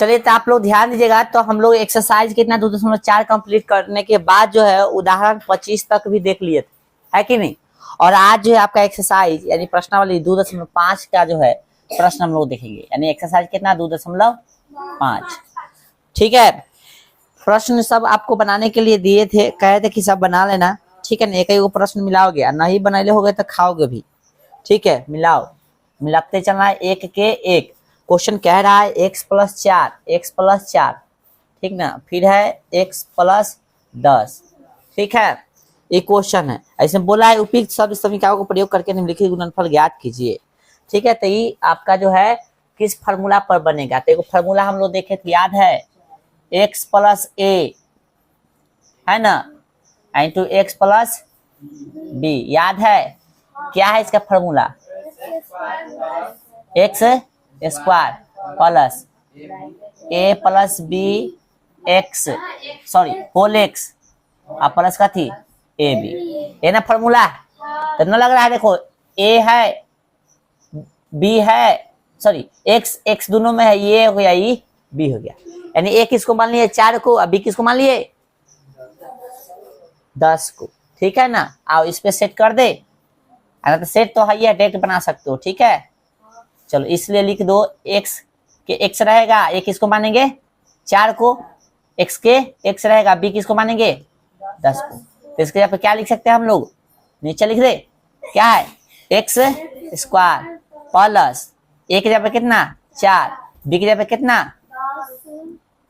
चलिए तो आप लोग ध्यान दीजिएगा। तो हम लोग एक्सरसाइज कितना 2.4 कंप्लीट करने के बाद जो है उदाहरण 25 तक भी देख लिए थे, है कि नहीं। और आज जो है आपका एक्सरसाइज यानी प्रश्नावली 2.5 का जो है प्रश्न हम लोग देखेंगे, यानी एक्सरसाइज कितना 2.5। ठीक है, प्रश्न सब आपको बनाने के लिए दिए थे, कहे थे कि सब बना लेना, ठीक है ना। एक ही प्रश्न मिलाओगे, नहीं बनाए होगे तो खाओगे भी, ठीक है। मिलाओ, मिलाते चलना है एक के एक। क्वेश्चन कह रहा है x + 4, x + 4, ठीक ना। फिर है x + 10, ठीक है। ये क्वेश्चन है, ऐसे बोला है उपयुक्त शब्द समीकरणों को प्रयोग करके निम्नलिखित गुणनफल ज्ञात कीजिए, ठीक है। तो ये आपका जो है किस फार्मूला पर बनेगा, तो एक फार्मूला हम लोग देखे थे, याद है, x + a है ना, इंटू x + b, याद है। क्या है इसका formula, x² plus a + b x, sorry whole x और प्लस का थी ए बी, ये ना फार्मूला। तो ना लग रहा है, देखो a है b है, सॉरी x दोनों में है, ये हो गया ये b हो गया, यानी a किसको मान लिए 4 को, और b किसको मान लिए 10 को, ठीक है ना। आओ इस पे सेट कर दे, तो सेट तो है, ये डायरेक्ट बना सकते हो, ठीक है। चलो इसलिए लिख दो x के x रहेगा, a किसको मानेंगे 4 को, x के x रहेगा, b किसको मानेंगे 10 को। तो इसके यहाँ पे क्या लिख सकते हैं हम लोग, नीचे लिख दे, क्या है x² प्लस a के जगह पे कितना 4, b के जगह पे कितना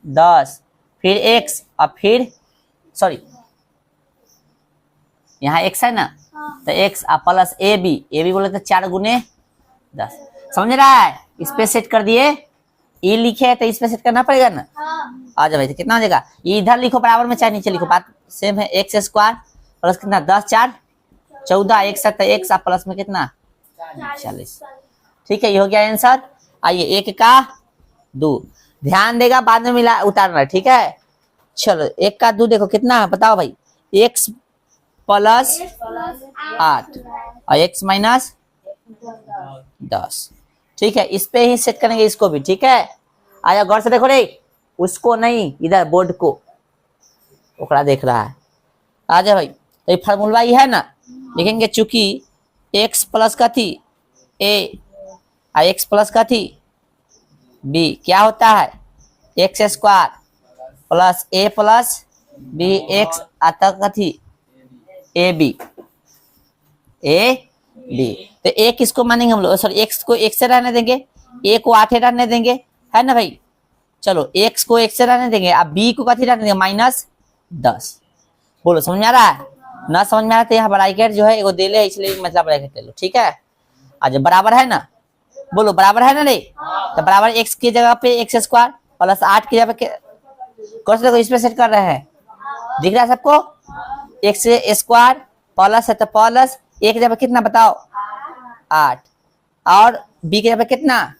10, फिर x और फिर सॉरी यहाँ x है ना, तो x और प्लस ए बी बोले तो 4 × 10, समझ रहा है। इस पे सेट कर दिए, ये लिखे है तो इस पे सेट करना पड़ेगा ना। आ जाओ भाई, तो कितना हो जाएगा, ये इधर लिखो बराबर में, चाहे नीचे लिखो, बात सेम है। x² प्लस कितना 10 4 14, एक साथ x प्लस में कितना 40, ठीक है। ये हो गया आंसर। आइए 1 का 2, ध्यान देगा बाद में मिला उतारना, ठीक है। चलो 1 का 2 देखो कितना है, बताओ भाई, x + 8 और x - 10, ठीक है। इस पे ही सेट करेंगे इसको भी, ठीक है। आया गौर से देखो रे, उसको नहीं, इधर बोर्ड को, ओकरा देख रहा है। आ जा भाई, तो ये फार्मूला ही है ना, लिखेंगे चूंकि x प्लस का थी a और x प्लस का थी b, क्या होता है x² plus a plus b x आता का थी ए बी, तो a किसको मानेंगे हम लोग, सॉरी x को x से रहने देंगे, a को 8 रहने देंगे, है ना भाई। चलो x को x से रहने देंगे, अब b को कथी रहने देंगे -10। बोलो समझ में आ रहा है, ना समझ में आ रहा तो यहाँ ब्रैकेट जो है एगो दे ले, इसलिए मतलब ब्रैकेट ले लो, ठीक है। आज बराबर है ना, बोलो बराबर है ना रे, तो बराबर x की जगह पे x² प्लस 8 की जगह पे कौन सा, देखो इस पे सेट कर रहे हैं, दिख रहा है सबको, x² प्लस है तो प्लस a की जगह पे कितना बताओ 8, और b की जगह पे कितना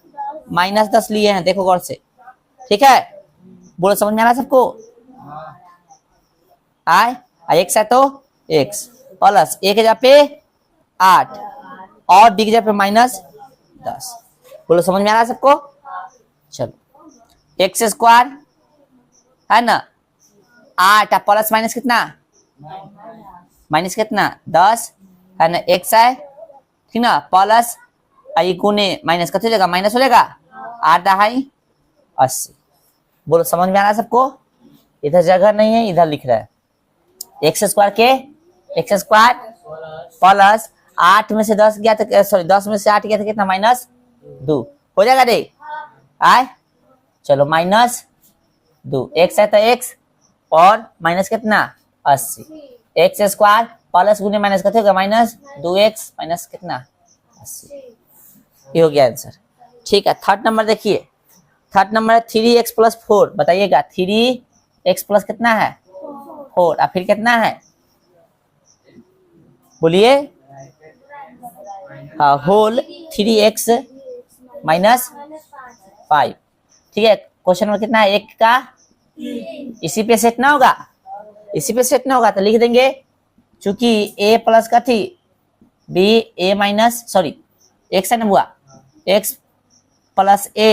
-10 लिए हैं, देखो गौर से, ठीक है। बोलो समझ में आ रहा है सबको, आए x है तो x प्लस a की जगह पे 8 और b की जगह पे -10, बोलो समझ में आ रहा है सबको। चलो x² है ना 8 प्लस माइनस कितना कितना 10 है ना, x है ठीक ना, प्लस आई गुने माइनस कथी हो जाएगा, माइनस हो जाएगा 8 = 80। बोलो समझ में आ रहा है सबको, इधर जगह नहीं है, इधर लिख रहा है x² के x² प्लस 8 में से 10 गया तो सॉरी 10 में से 8 गया तो कितना -2 हो जाएगा रे, आए चलो -2, x है तो x और माइनस कितना 80, x² प्लस गुने माइनस कथी होगा -2x माइनस कितना 80, ये हो गया आंसर, ठीक है। थर्ड नंबर देखिए, थर्ड नंबर है 3x + 4, बताइएगा 3x प्लस कितना है 4 और फिर कितना है, बोलिए हाँ, होल 3x - 5, ठीक है। क्वेश्चन नंबर कितना है 1 का, इसी पे सेट ना होगा, इसी पे सेट ना होगा तो लिख देंगे, चूंकि a प्लस का थी b a minus sorry x है ना हुआ x plus a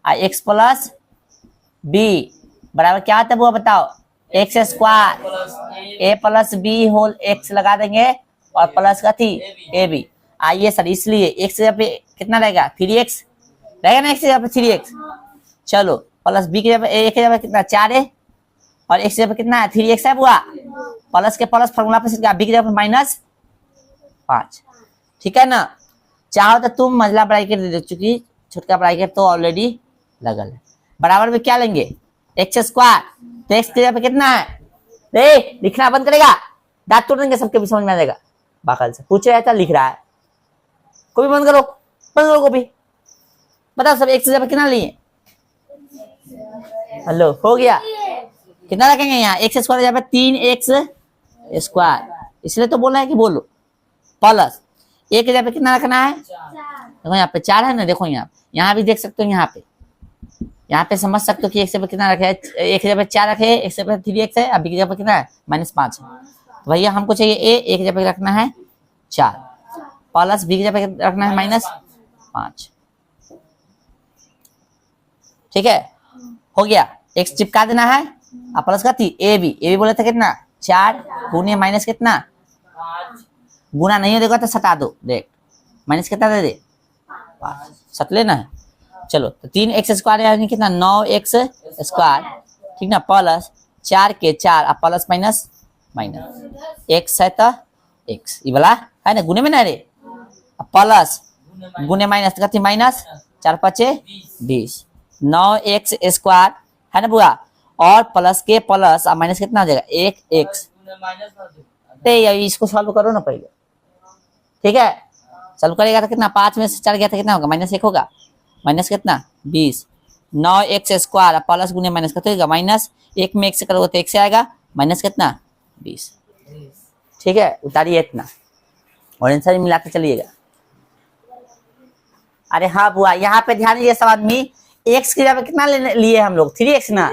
x plus B बराबर क्या होता है वो बताओ, x square A plus B whole x लगा देंगे और प्लस का थी ए बी। आइए सर, इसलिए एक्स जगह पे कितना रहेगा 3x रहेगा ना, एक्स जगह पे 3x। चलो प्लस बी की जगह पे ए की जगह पे कितना 4a और एक्स जगह पे कितना है 3x है बुआ, प्लस के प्लस फॉर्मूला पे बी की जगह पे -5। ठीक है ना। चाहो तो तुम मझला ब्रैकेट दे दो, चूंकि छोटका ब्रैकेट तो ऑलरेडी लगल है। बराबर में क्या लेंगे एक्स स्क्वायर, तो एक्स की जगह पे कितना है, रे लिखना बंद करेगा, दांत तोड़ देंगे सबके भी समझ में आ जाएगा। बाकल से पूछ रहा था लिख रहा है, को भी बंद करो, बंद करो को भी। बताओ सब एक्स की जगह पे कितना लिए, हेलो हो गया, कितना रखेंगे यहाँ एक्स स्क्वायर जगह पे 3x स्क्वायर, इसलिए तो बोला है कि बोलो प्लस एक की जगह पे कितना रखना है, देखो यहाँ पे 4 है ना, देखो यहाँ भी देख सकते हो, यहाँ पे समझ सकते हो कि एक से कितना रखे, एक जगह पे 4 रखे, एक से 3x है, अभी की जगह पे कितना है -5 है। तो भैया हमको चाहिए ए, एक जगह पे रखना है 4 प्लस बी की जगह पे रखना है -5। ठीक है, हो गया, एक्स चिपका देना है और प्लस का थी ए बी बोले थे कितना 4 गुने माइनस कितना 5, गुना नहीं है देखो तो सटा दो, देख माइनस कितना दे दे 5, सट लेना है। चलो तो 3x स्क्वायर यानी कितना 9x स्क्वायर, ठीक ना, प्लस 4 के 4 और प्लस माइनस x है तो x ये वाला है ना, गुने में ना रे, प्लस गुने माइनस कथी माइनस 4 5 20, 9x स्क्वायर है ना बुआ, और प्लस के प्लस और माइनस कितना हो जाएगा 1x। इसको सॉल्व करो ना पहले, ठीक है, सॉल्व करेगा तो कितना 5 में से 4 गया तो कितना होगा -1 होगा, माइनस कितना 20, 9x स्क्वायर प्लस गुने माइनस कितना होगा -1 में 1 से करोगे तो 1 से आएगा माइनस कितना 20। ठीक है, उतारिए इतना और आंसर मिलाते चलिएगा। अरे हाँ बुआ, यहाँ पे ध्यान दीजिए सब आदमी, x की जगह कितना लिए हम लोग 3x ना,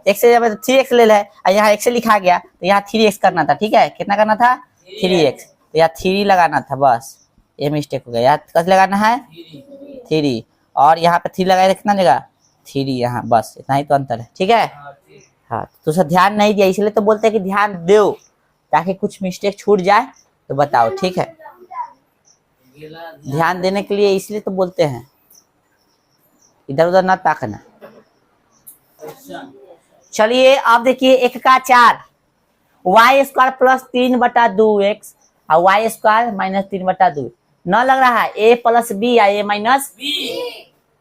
x की जगह 3x ले है और यहाँ x से लिखा गया तो यहाँ 3x करना था। ठीक है, कितना करना था 3x, तो यहाँ 3 लगाना था, बस ये मिस्टेक हो गया, यहाँ कैसे लगाना है 3 और यहाँ पे 3 लगाए कितना देगा 3 यहाँ, बस इतना ही तो अंतर है। ठीक है, हाँ तो सर ध्यान नहीं दिया, इसलिए तो बोलते हैं कि ध्यान दो ताकि कुछ मिस्टेक छूट जाए तो बताओ। ठीक है, ध्यान देने के लिए इसलिए तो बोलते हैं, इधर उधर ना ताकना। चलिए आप देखिए 1 का 4 वाई स्क्वायर प्लस 3/2x और वाई स्क्वायर -3/2 न लग रहा है a प्लस बी या a minus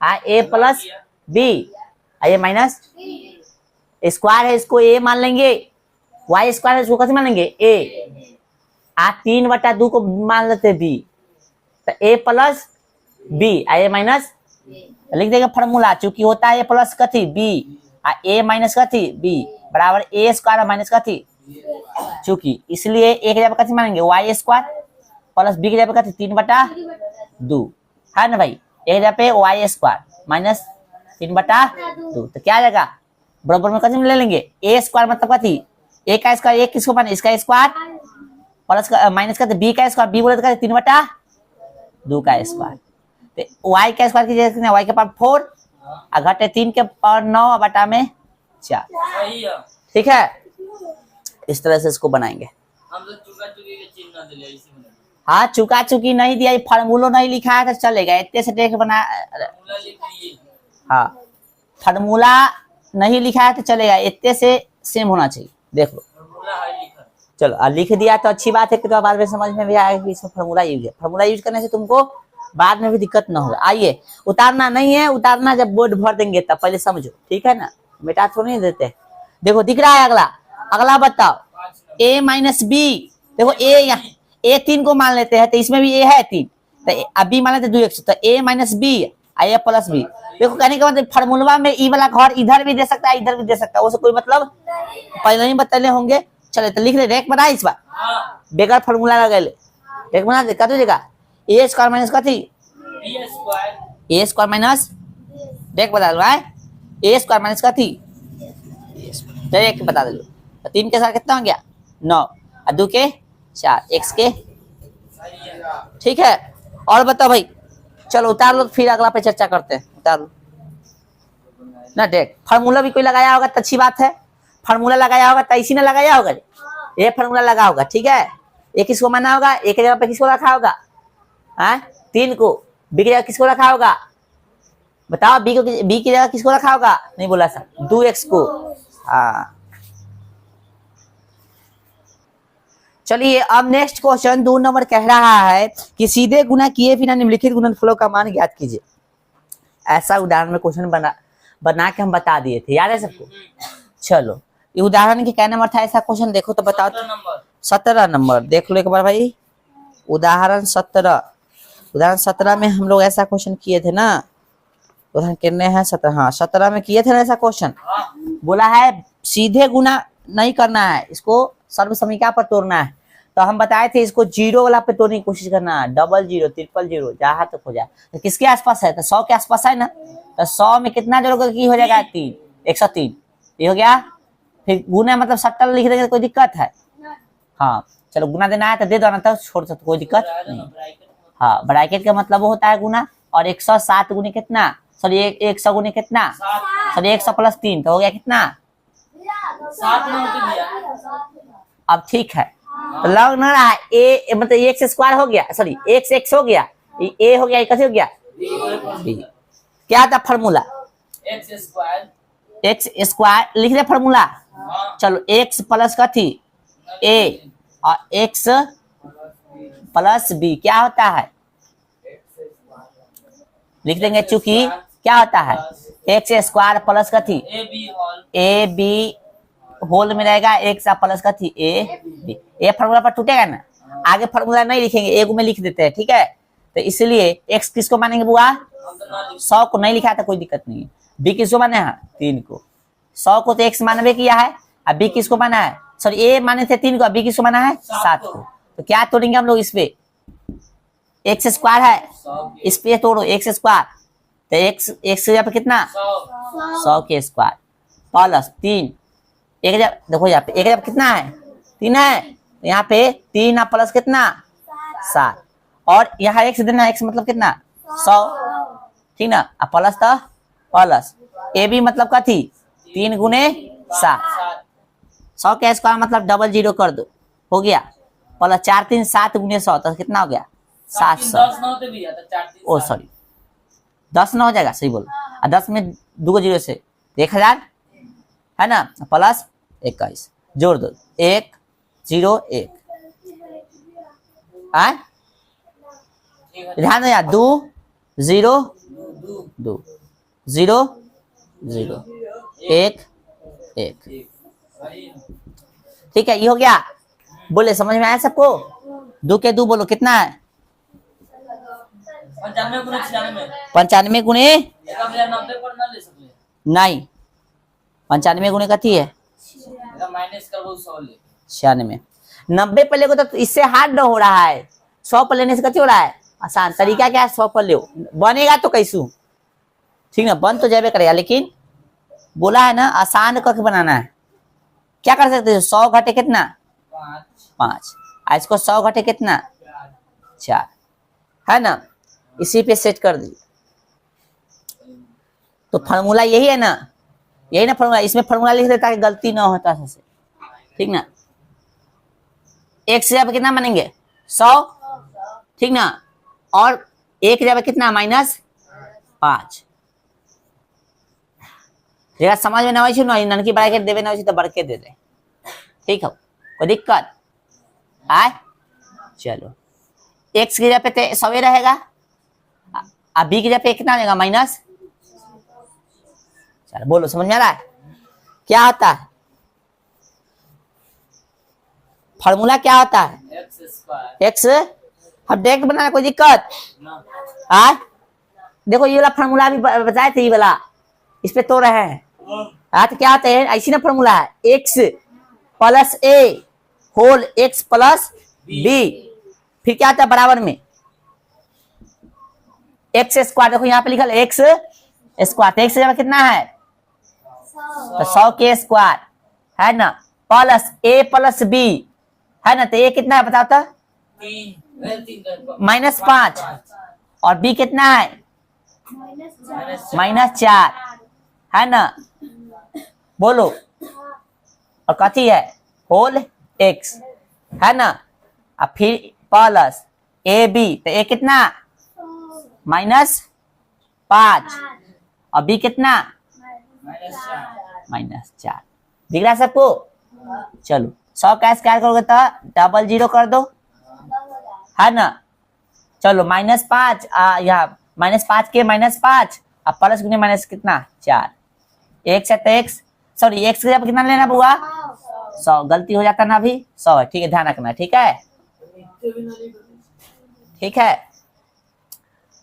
a plus B ये माइनस स्क्वायर है, इसको a मान लेंगे, वाई स्क्वायर है इसको कैसे मान लेंगे a 3/2 को मान लेते b, तो a plus B a minus लिख देगा फॉर्मूला, चूंकि होता है a प्लस कथी b a माइनस कथी b बराबर a स्क्वायर माइनस कथी, चूंकि इसलिए एक जगह कथी मानेंगे वाई स्क्वायर प्लस बी की जगह कथी 3/2 है ना भाई, एक जगह पे वाई स्क्वायर माइनस 3/2 तो क्या आ जाएगा बराबर में कथी ले लेंगे a स्क्वायर मतलब कथी a का स्क्वायर, एक किसको माने इसका स्क्वायर प्लस का माइनस का b का स्क्वायर, b बोले तो 3/2 का स्क्वायर, तो y का स्क्वायर की जगह y के पावर 4 और घटे 3 के पावर 9 बटा में 4। ठीक है, इस तरह से इसको बनाएंगे। हम तो चुका चुकी के चिन्ह दिले इसी में, हाँ चुका चुकी नहीं दिया, फार्मूला नहीं लिखा है तो चलेगा, इतने से देख बना, फॉर्मूला लिख लिए, हाँ फार्मूला नहीं लिखा है तो चलेगा, इतने से सेम होना चाहिए, देख लो फॉर्मूला है लिखा, चलो लिख दिया तो अच्छी बात है कि तो बाद में समझ में भी आएगा कि इसमें फार्मूला यूज है। फार्मूला यूज करने से तुमको बाद में भी दिक्कत ना होगा। आइए, उतारना नहीं है, उतारना जब बोर्ड भर देंगे तब पहले समझो, ठीक है ना, मिटा थोड़ी नहीं देते। देखो दिख रहा है अगला, अगला बताओ a माइनस बी, देखो a यहाँ a 3 को मान लेते हैं तो इसमें भी a है 3, तो अब b मान लेते 2x, तो a minus B a plus B. देखो कहने का मतलब फार्मूला में ई वाला घर इधर भी दे सकता है इधर भी दे सकता है, उससे कोई मतलब पहले नहीं बतले होंगे। चले तो लिख ले, रेक बना इस बार बेगर फार्मूला लगा ले, रेक बना दे, का तुझेगा a स्क्वायर माइनस का थी a स्क्वायर माइनस, रेक बता दो a स्क्वायर माइनस का थी, रेक बता दो, 3 के साथ कितना हो गया 9 और 2 के 4 x के। ठीक है, और बताओ भाई, चलो उतार लो फिर अगला पे चर्चा करते हैं। उतार लो, ना देख, फार्मूला भी कोई लगाया होगा तो अच्छी बात है, फार्मूला लगाया होगा तो इसी ने लगाया होगा, ये फार्मूला लगा होगा, ठीक है। ये किसको माना होगा, एक की जगह पे किसको रखा होगा, 3 को, बी की जगह किसको रखा होगा, बताओ, बी की जगह किसको रखा होगा, नहीं बोला सर, 2x को। हाँ चलिए, अब नेक्स्ट क्वेश्चन 2 नंबर कह रहा है कि सीधे गुना किए बिना निम्नलिखित गुणनफलों का मान ज्ञात कीजिए। ऐसा उदाहरण में क्वेश्चन बना के हम बता दिए थे, याद है सबको। चलो, ये उदाहरण के क्या नंबर था, ऐसा क्वेश्चन देखो तो बताओ। 17 नंबर देख लो एक बार भाई, उदाहरण 17 में हम लोग ऐसा क्वेश्चन किए थे ना, उदाहरण कितने हैं, 17, हाँ 17 में किए थे ना ऐसा क्वेश्चन। बोला है सीधे गुना नहीं करना है, इसको सर्व समीकरण पर तोड़ना है। तो हम बताए थे इसको जीरो वाला पे तोड़ने की कोशिश करना है, 00, 000 जहां तक हो जाए। तो किसके आसपास है, तो 100 के आसपास है ना, तो 100 में कितना जोड़ोगे की हो जाएगा, 3, 103, ये हो गया। फिर गुना मतलब 70 लिख देंगे तो कोई दिक्कत है, हाँ चलो गुना देना है तो दे दो ना, तो छोड़ सकते, कोई दिक्कत नहीं। हाँ, ब्रैकेट का मतलब वो होता है गुना, और 107 गुने कितना, सॉरी 100 गुने कितना, सॉरी 100 प्लस 3 तो हो गया कितना, 7। अब ठीक है। तो लग ना रहा है ए मतलब x स्क्वायर हो गया, सॉरी x हो गया, ए हो गया, कैसे हो गया, b। क्या था फार्मूला, x स्क्वायर लिख दे फार्मूला। चलो x प्लस कथी a और x प्लस b क्या होता है, लिख देंगे, चूंकि क्या होता है एक्स स्क्वायर प्लस कथी ए बी होल में रहेगा, एक्स प्लस कथी ए बी। ये फार्मूला पर टूटेगा ना, आगे फार्मूला नहीं लिखेंगे, एक में लिख देते हैं, ठीक है। तो इसलिए एक्स किसको मानेंगे बुआ, 100 को नहीं लिखा था, कोई दिक्कत नहीं है। बी किसको माने हैं, 3 को, 100 को तो एक्स मानवे किया है, अब बी किसको माना है, सॉरी ए माने थे 3 को, बी किसको माना है 7 को। तो क्या तोड़ेंगे हम लोग, इस पे एक्स स्क्वायर है, इस पे तोड़ो एक्स स्क्वायर, तो एक्स की जगह पे कितना, 100 के स्क्वायर प्लस 3, एक जगह देखो यहाँ पे एक जगह कितना है, 3 है, तो यहाँ पे 3 प्लस कितना 7, और यहाँ एक्स देना, एक्स मतलब कितना 100, ठीक ना, अब प्लस था प्लस ए बी मतलब कथी 3 गुने 7, 100 के स्क्वायर मतलब 00 कर दो, हो गया, प्लस 4 3 7 गुने 100 तो कितना हो गया 700, ओ सॉरी 10 ना हो जाएगा, सही बोलो, 10 में 2 जीरो से 1000 है ना, प्लस 21 जोड़ दो 1 0 1, ध्यान दो यार, 2 0 2 0 0 1 1, ठीक है, ये हो गया। बोले समझ में आया सबको, 2 के 2 बोलो कितना है, 95 गुणे नहीं, 95 गुणे कथी है, 96, 90 पर लेगो तो इससे हार्ड न हो रहा है, 100 पर लेने से कथी हो रहा है, आसान तरीका क्या है, 100 पर लो, बनेगा तो कैसू, ठीक ना, बन तो जाबे करेगा, लेकिन बोला है ना आसान करके बनाना है। क्या कर सकते हो, 100 घटे कितना 5, इसको 100 घटे कितना 4, है ना, इसी पे सेट कर दी। तो फार्मूला यही है ना, यही ना फार्मूला, इसमें फार्मूला लिख देता है, गलती ना होता से, ठीक ना। x जगह पे कितना मानेंगे 100, ठीक ना, और एक जगह पे कितना -5, जगह समझ में ना हो ना, ननकी ब्रैकेट देवे ना हो तो बढ़ के दे दे, ठीक है, कोई दिक्कत आए। चलो x की जगह पे 100 रहेगा, अब b की जगह पे कितना देगा माइनस, चलो बोलो समझ में आ रहा है क्या होता है, फार्मूला क्या होता है, x हम डायरेक्ट बनाना, कोई दिक्कत देखो ये वाला फार्मूला भी बताए थे, ये वाला इस पे तो रहे हैं, तो क्या होता है, ऐसी ना फार्मूला है, x plus a whole x plus b, फिर क्या आता है बराबर में एक्स स्क्वायर, देखो यहाँ पे लिखा है एक्स स्क्वायर, तो एक्स जगह कितना है, तो 100 के स्क्वायर है ना, प्लस a प्लस b है ना, तो a कितना है बताओ तो, -5, और b कितना है -4, है ना, बोलो। और कथी है, होल एक्स, है ना। अब फिर प्लस ए बी, तो ए कितना -5 और बी कितना -4। दिख रहा है सबको। चलो 100 का स्क्वायर करोगे तो 00 कर दो, है ना। चलो -5 यहाँ -5 के -5 अब प्लस गुने माइनस कितना 4, एक्स है तो एक्स, सॉरी एक्स के जगह कितना लेना बुआ 100, गलती हो जाता ना अभी 100 है, ठीक है, ध्यान रखना, ठीक है, ठीक है।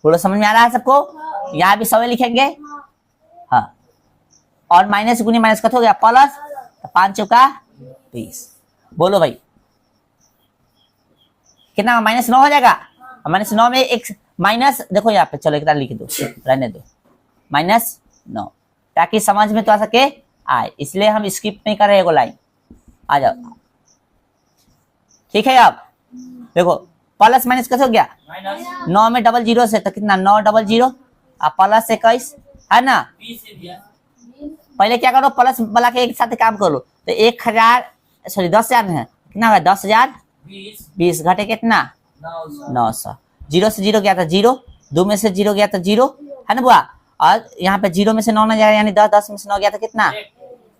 बोलो समझ में आ रहा है सबको। यहाँ भी 100 लिखेंगे, हाँ। और माइनस गुनी माइनस कट हो गया प्लस, तो 5 चौका 20। बोलो भाई कितना -9 हो जाएगा। -9 में एक माइनस देखो यहाँ पे, चलो एक लिख दो, रहने दो -9, ताकि समझ में तो आ सके आए, इसलिए हम स्किप नहीं कर रहे एगो लाइन। आ जाओ, ठीक है। अब देखो प्लस माइनस कैसे हो गया, 9 में 00 से तो कितना 9 00 और प्लस 21, है ना। पहले क्या करो, प्लस वाला के एक साथ काम करो, तो 1000 सॉरी 10,000 है, कितना होगा 10,000 20 घटे कितना 900। 0 से 0 गया था 0, 2 में से 0 गया था 0, है ना बुआ। और यहाँ पे 0 में से 9 ना जाएगा, यानी 10, 10 में से 9 गया था कितना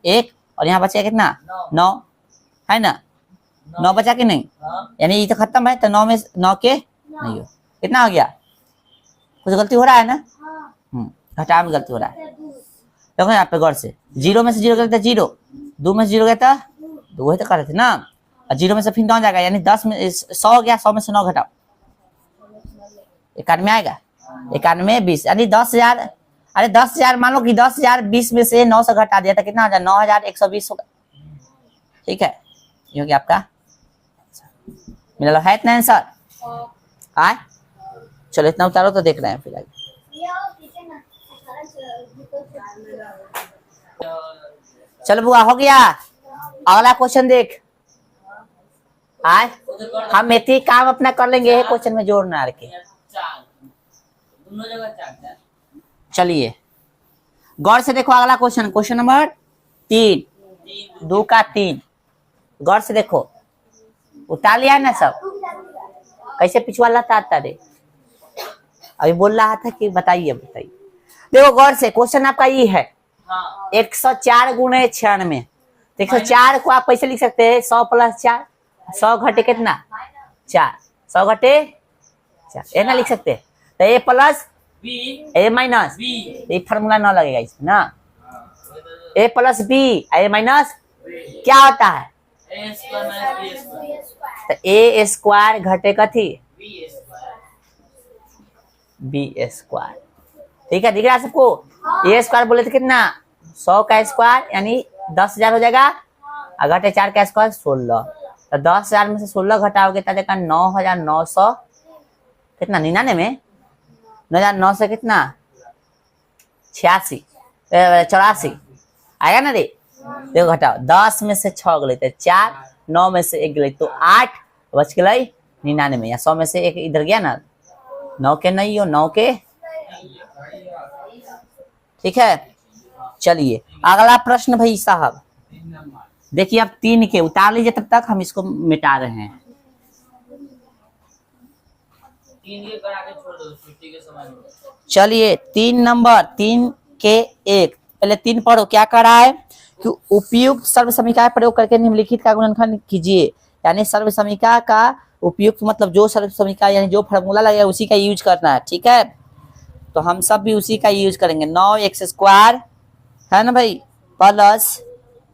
1, और यहाँ बचा कितना 9, है ना। 9 बचा कि नहीं, यानी ये तो खत्म है, तो 9 में 9 के नहीं हो, कितना हो गया। कुछ गलती हो रहा है ना, घटा में गलती हो रहा है। देखो यहाँ पे गौर से, 0 में से 0 गया था 0, 2 में से 0 गया था 2, वही तो कर रहे थे ना। और 0 में से फिर 9 जाएगा, यानी 10 में 100 हो गया, 100 में से 9 घटाओ 91 आएगा, 91 20, यानी 10,000। अरे 10,000 मान लो कि 10,000 20 में से 900 घटा दिया था, कितना हो जाए 9,120 होगा, ठीक है। ये हो गया आपका मिला है इतना आंसर। आए चलो इतना उतारो तो देख रहे हैं फिर आगे। चलो बुआ हो गया, अगला क्वेश्चन देख। आए हम मेथी काम अपना कर लेंगे, क्वेश्चन में जोड़ ना रखे। चलिए गौर से देखो अगला क्वेश्चन, क्वेश्चन नंबर 3, 2 का 3। गौर से देखो, उतार लिया है ना सब, कैसे पिछवाला आता रे, अभी बोल रहा था कि बताइए बताइए। देखो गौर से क्वेश्चन आपका ये है 104 गुणे 96। 104 को आप कैसे लिख सकते हैं, 100 + 4, 100 घटे कितना 4, 100 घटे 4, ये ना लिख सकते हैं। तो ए प्लस ए माइनस, ये फॉर्मूला ना लगेगा इसमें ना, ए प्लस बी ए माइनस क्या होता है, तो ए स्क्वायर घटे कथी बी स्क्वायर, ठीक है। दिख रहा है सबको। ए स्क्वायर बोले थे कितना 100 का स्क्वायर यानी 10,000 हो जाएगा, और घटे 4 का स्क्वायर 16, तो 10,000 में से 16 घटाओगे तो देखा 9,900 कितना 99 9,900 कितना 84 आएगा ना रे। देखो घटाओ, 10 में से 6 गए थे 4, 9 में से 1 गए तो 8, बच गए 99, या 100 में से 1 इधर गया ना, 9 के नहीं हो 9 के, ठीक है। चलिए अगला प्रश्न भाई साहब देखिए, आप 3 के उतार लीजिए, तब तक हम इसको मिटा रहे हैं। 3 के करा के छोड़ दो, छुट्टी के समय में। चलिए 3 नंबर 3 के 1, पहले 3 पढ़ो क्या कर रहा है कि उपयुक्त सर्व समीकरण प्रयोग करके निम्नलिखित का गुणनखंड कीजिए। यानी सर्व समीकरण का उपयुक्त मतलब जो सर्व समीकरण यानी जो फॉर्मूला लगेगा उसी का यूज करना है, ठीक है। तो हम सब भी उसी का यूज करेंगे। 9x² है ना भाई प्लस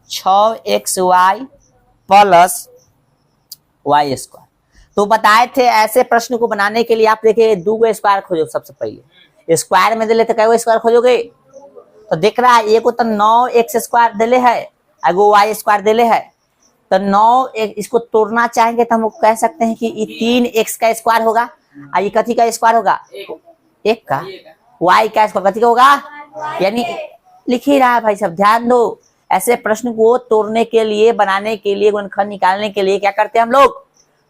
6xy प्लस y²। तो बताए थे ऐसे प्रश्न को बनाने के लिए आप देखिए 2 स्क्वायर खोजो। सबसे पहले स्क्वायर में दिले तो कै स्क्वायर खोजोगे, तो देख रहा है एक तो 9x² दिले है, एगो y² दिले है, तो 9 इसको तोड़ना चाहेंगे तो हम कह सकते हैं कि ये 3x का स्क्वायर होगा, और ये कथी का स्क्वायर होगा 1 का, y का स्क्वायर कथी का होगा, यानी लिख ही रहा है भाई सब, ध्यान दो। ऐसे प्रश्न को तोड़ने के लिए बनाने के लिए गुणनखंड निकालने के लिए क्या करते हैं हम लोग,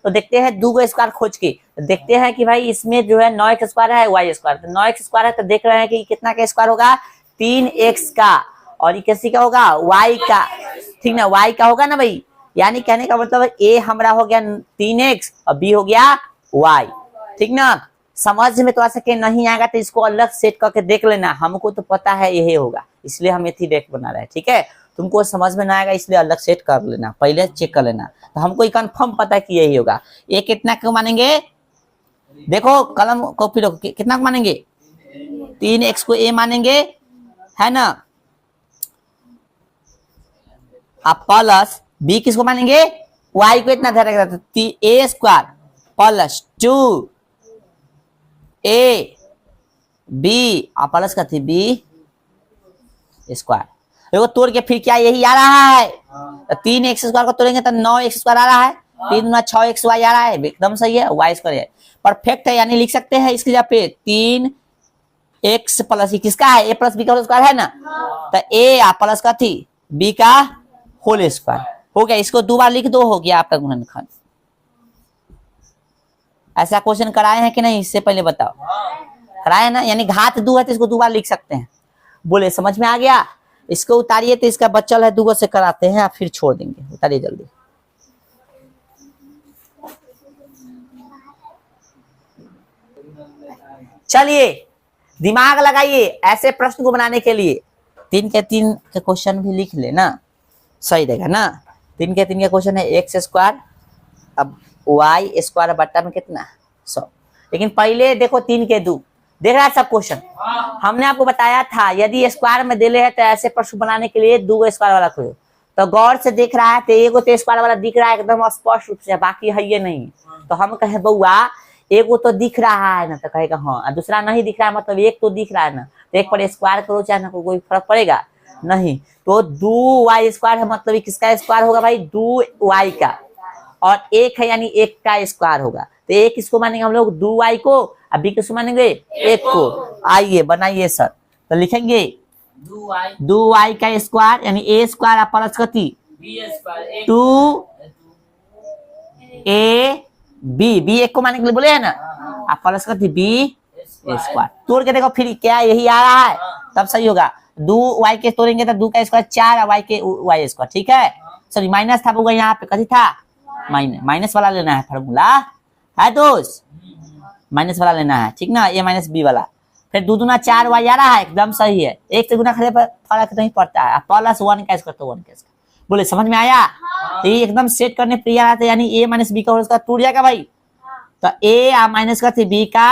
तो देखते हैं 2 स्क्वायर खोज के, तो देखते हैं कि भाई इसमें जो है 9x² है y², तो 9x² है तो देख रहे हैं कि कितना का स्क्वायर होगा 3x का, और ये किसी का होगा y का, ठीक ना, y का होगा ना भाई। यानी कहने का मतलब a हमारा हो गया 3x और b हो गया y, ठीक ना। समझ में तो आ सके नहीं आएगा तो इसको अलग सेट करके देख लेना, हमको तो पता है यही होगा इसलिए हम इतनी डेट बना रहे हैं, ठीक है। तुमको समझ में ना आएगा इसलिए अलग सेट कर लेना, पहले चेक कर लेना। तो हमको कंफर्म पता है कि यही होगा। ये कितना को मानेंगे, देखो कलम कॉपी रखो, कितना को मानेंगे 3x को a मानेंगे, है ना। अब प्लस b किसको मानेंगे, y को इतना धरेगा तो a square plus 2 a b plus का थी b स्क्वायर। देखो तोड़ के फिर क्या यही आ रहा है, तो 3x स्क्वायर को तोड़ेंगे तो 9x स्क्वायर आ रहा है, 3 गुना 6xy आ रहा है, एकदम सही है, y स्क्वायर है परफेक्ट है। यानी लिख सकते हैं इसकी जगह पे 3x प्लस किसका है, a प्लस b का होल स्क्वायर है ना, तो a प्लस का थी b का होल स्क्वायर हो गया। इसको 2 बार लिख दो, हो गया आपका गुणनखंड। ऐसा क्वेश्चन कराए हैं कि नहीं, इससे पहले बताओ, कराए ना। यानी घात 2 है तो इसको 2 बार लिख सकते हैं। बोले समझ में आ गया। इसको उतारिए तो इसका बच्चल है, 2 से कराते हैं फिर छोड़ देंगे, उतारिए जल्दी। चलिए दिमाग लगाइए ऐसे प्रश्न को बनाने के लिए। 3 के 3 के क्वेश्चन भी लिख लेना, सही रहेगा ना। 3 के 3 के क्वेश्चन है x स्क्वायर अब y स्क्वायर बट्टा में कितना 100। लेकिन पहले देखो 3 के 2 देख रहा है सब क्वेश्चन। हमने आपको बताया था यदि स्क्वायर में दिले है तो ऐसे प्रश्न बनाने के लिए 2 स्क्वायर वाला खोलो। तो गौर से देख रहा है तो एगो तो स्क्वायर वाला दिख रहा है एकदम स्पष्ट रूप से, बाकी है ये नहीं। तो हम कहे बउआ एगो तो दिख रहा है ना, तो कहेगा हाँ, दूसरा नहीं दिख रहा है मतलब एक तो दिख रहा है ना, तो एक पर स्क्वायर करो चाहे ना, कोई फर्क पड़ेगा नहीं। तो 2y स्क्वायर है मतलब किसका स्क्वायर होगा भाई, 2y का, और एक है यानी 1 का स्क्वायर होगा। तो एक किसको मानेंगे हम लोग 2y को, अभी किसको मानेंगे 1 को। आइए बनाइए सर, तो लिखेंगे 2y का स्क्वायर यानी a स्क्वायर प्लस कथी 2 a b 1 को मानने के लिए बोले है ना, आप प्लस कथी b स्क्वायर। तोड़ के देखो फिर क्या यही आ रहा है, तब सही होगा। 2y के तोड़ेंगे तो 2 का स्क्वायर 4 और y के y स्क्वायर, ठीक है। सॉरी माइनस था होगा यहाँ पे, कथी था माइनस वाला लेना है, फार्मूला है दोस्त, माइनस वाला लेना है, ठीक ना, a माइनस b वाला। फिर 2 दूना 4y आ रहा है, एकदम सही है। 1 से गुना करे पर फर्क नहीं पड़ता है, प्लस 1 का स्क्वायर तो 1 का स्क्वायर। बोले समझ में आया। तो ये एकदम सेट करने पर आ रहा था, यानी a माइनस b का होल स्क्वायर टूट जाएगा भाई, तो a माइनस का b का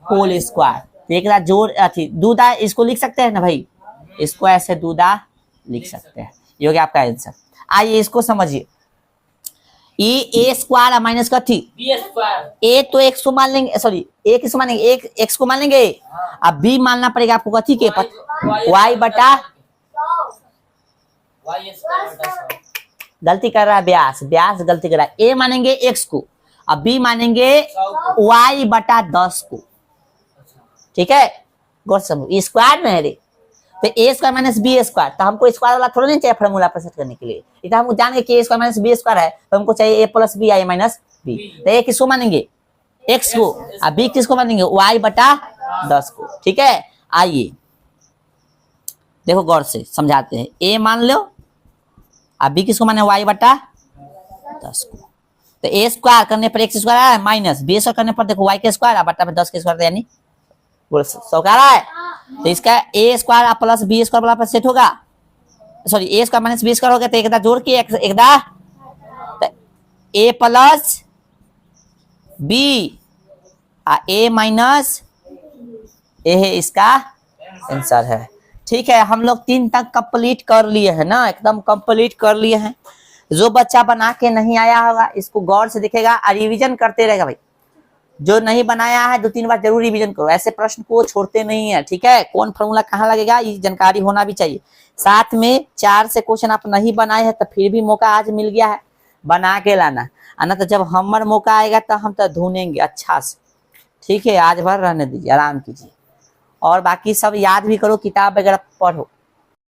होल स्क्वायर। तो एक जोड़ अथी दूधा इसको लिख सकते हैं ना भाई, इसको ऐसे दूधा लिख सकते हैं, ये हो गया आपका आंसर। आइए इसको समझिए, ये a स्क्वायर माइनस का थी a तो x को मान लेंगे, सॉरी a किसको मानेंगे, एक x को मान लेंगे। अब b मानना पड़ेगा आपको कथी के y बटा, गलती कर रहा है ब्यास गलती कर रहा है। a मानेंगे x को, अब b मानेंगे y बटा 10 को, ठीक है। गौर समझो स्क्वायर में है रे, तो a square minus b square, तो हमको स्क्वायर वाला थोड़ा नहीं चाहिए फॉर्मूला पर सेट करने के लिए। इतना हमको जान के a square minus b square है, तो हमको चाहिए a plus b I minus b। तो a किसको मानेंगे x को, और b किसको मानेंगे y बटा 10 को, ठीक है। आइए देखो गौर से समझाते हैं, a मान लो और b किसको माने y बटा 10 को। तो a स्क्वायर करने पर x स्क्वायर आया माइनस b स्क्वायर करने पर देखो y के स्क्वायर बटा में 10 के स्क्वायर, यानी बोल सौ आ रहा है। तो इसका a square plus b square वाला पर सेट होगा, sorry a square minus b square हो गया, तो एकदा जोड़ के एकदा तो a plus b a minus a है इसका आंसर है, ठीक है। हम लोग 3 तक कंप्लीट कर लिए हैं ना, एकदम कंप्लीट कर लिए हैं। जो बच्चा बना के नहीं आया होगा इसको गौर से दिखेगा और रिवीजन करते रहेगा भाई। जो नहीं बनाया है 2-3 बार जरूर रिवीजन करो, ऐसे प्रश्न को छोड़ते नहीं है, ठीक है। कौन फॉर्मूला कहाँ लगेगा ये जानकारी होना भी चाहिए। साथ में 4 से क्वेश्चन आप नहीं बनाए हैं तो फिर भी मौका आज मिल गया है, बना के लाना, ना तो जब हमारा मौका आएगा तो हम तो ढूंढेंगे अच्छा से, ठीक है। आज भर रहने दीजिए, आराम कीजिए और बाकी सब याद भी करो, किताब वगैरह पढ़ो।